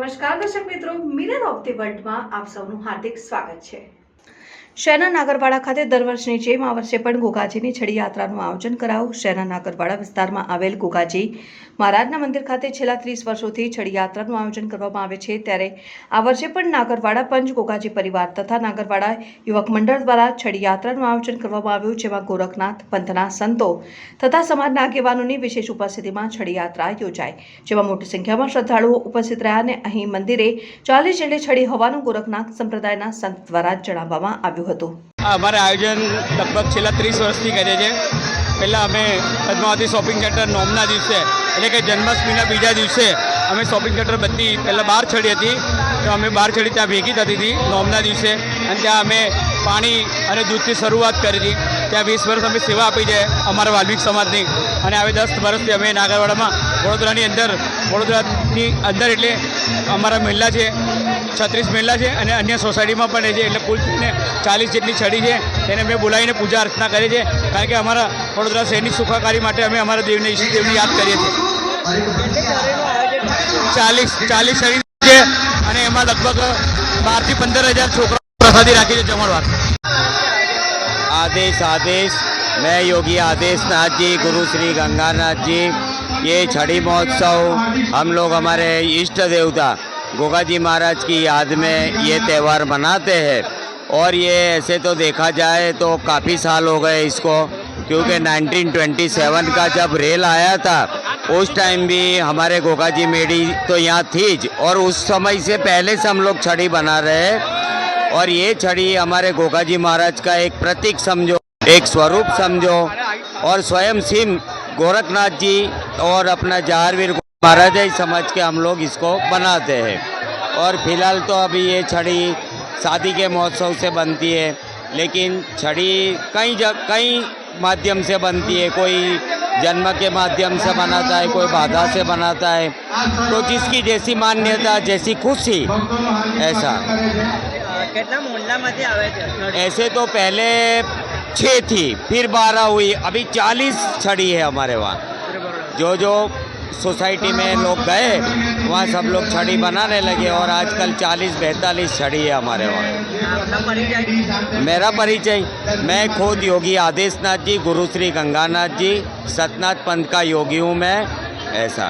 નમસ્કાર દર્શક મિત્રો, મિરર ઓફ ધી વર્લ્ડમાં આપ સૌનું હાર્દિક સ્વાગત છે। શહેરના નાગરવાડા ખાતે દર વર્ષની જેમ આ વર્ષે પણ ગોગાજીની છડી યાત્રાનું આયોજન કરાયું। શહેરના નાગરવાડા વિસ્તારમાં આવેલ ગોગાજી મહારાજના મંદિર ખાતે છેલ્લા 30 વર્ષોથી છડી યાત્રાનું આયોજન કરવામાં આવે છે, ત્યારે આ વર્ષે પણ નાગરવાડા પંચ ગોગાજી પરિવાર તથા નાગરવાડા યુવક મંડળ દ્વારા છડી યાત્રાનું આયોજન કરવામાં આવ્યું, જેમાં ગોરખનાથ પંથના સંતો તથા સમાજના આગેવાનોની વિશેષ ઉપસ્થિતિમાં છડી યાત્રા યોજાઈ, જેમાં મોટી સંખ્યામાં શ્રદ્ધાળુઓ ઉપસ્થિત રહ્યા અને અહીં મંદિરે 40 જેટલી છડી હોવાનું ગોરખનાથ સંપ્રદાયના સંત દ્વારા જણાવવામાં આવ્યું હતું। અમારે આયોજન લગભગ છેલ્લા 30 વર્ષથી કરીએ છીએ। પહેલાં અમે પદ્માવતી શોપિંગ સેન્ટર નોમના દિવસે એટલે કે જન્માષ્ટમીના બીજા દિવસે અમે શોપિંગ સેન્ટર બધી પહેલાં 12 છડી હતી, તો અમે 12 છડી ત્યાં ભેગી થતી હતી નોમના દિવસે, અને ત્યાં અમે પાણી અને દૂધથી શરૂઆત કરી હતી। ત્યાં 20 વર્ષ અમે સેવા આપી છે અમારા વાલ્મિક સમાજની, અને હવે 10 વર્ષથી અમે નાગરવાડામાં વડોદરાની અંદર એટલે અમારા મહિલા છે 36 મહિલા છે, અને અન્ય સોસાયટીમાં પણ રહે છે, એટલે કુલ 40 જેટલી છડી છે તેને અમે બોલાવીને પૂજા અર્ચના કરીએ છીએ, કારણ કે અમારા વડોદરા શહેરની સુખાકારી માટે અમે અમારા દેવને ઈષ્ટદેવને યાદ કરીએ છીએ। 40 છડી છે, અને એમાં લગભગ 12 થી 15,000 છોકરાઓ પ્રસાદી રાખી છે જમણવાર। आदेश मैं योगी आदेशनाथ जी, गुरु श्री गंगानाथ जी, ये छड़ी महोत्सव हम लोग हमारे इष्ट देवता गोगा जी महाराज की याद में ये त्यौहार मनाते हैं। और ये ऐसे तो देखा जाए तो काफ़ी साल हो गए इसको, क्योंकि 1927 का जब रेल आया था उस टाइम भी हमारे गोगा जी मेड़ी तो यहाँ थी ज, और उस समय से पहले से हम लोग छड़ी बना रहे हैं। और ये छड़ी हमारे गोगा जी महाराज का एक प्रतीक समझो, एक स्वरूप समझो, और स्वयं सिंह गोरखनाथ जी और अपना जहारवीर महाराज ही समझ के हम लोग इसको बनाते हैं। और फिलहाल तो अभी ये छड़ी शादी के महोत्सव से बनती है, लेकिन छड़ी कई माध्यम से बनती है, कोई जन्म के माध्यम से बनाता है, कोई बाधा से बनाता है, तो जिसकी जैसी मान्यता जैसी खुशी ऐसा। ऐसे तो पहले 6 थी, फिर 12 हुई, अभी 40 छड़ी है हमारे वहाँ। जो सोसाइटी में लोग गए वहाँ सब लोग छड़ी बनाने लगे, और आजकल 40-42 छड़ी है हमारे वहाँ। मेरा परिचय, मैं खुद योगी आदेशनाथ जी, गुरु श्री गंगानाथ जी, सतनाथ पंथ का योगी हूँ मैं, ऐसा।